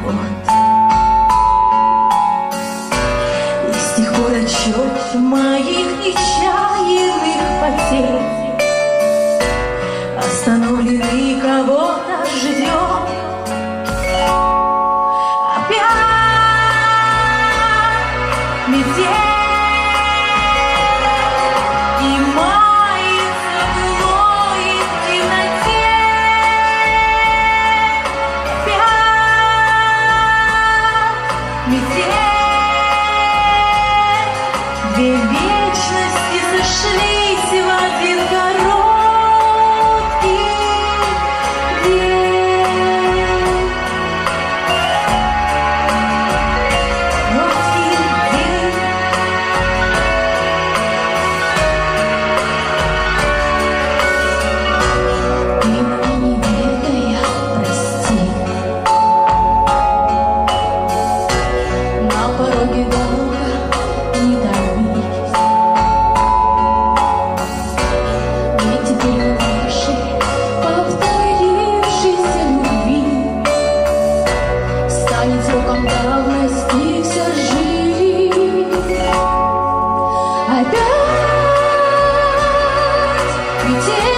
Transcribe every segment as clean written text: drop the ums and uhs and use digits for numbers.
вот. И с тех пор отчет моих нечаянных потерь остановленный кого-то ждет. Опять метель. Две вечности сошлись в один короткий день. Короткий день. Имя не ведая, прости. На пороге долго не добились. Ведь теперь нашей повторившейся любви станет сроком давности вся жизнь. Опять метель.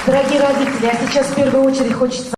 Дорогие родители, а сейчас в первую очередь хочется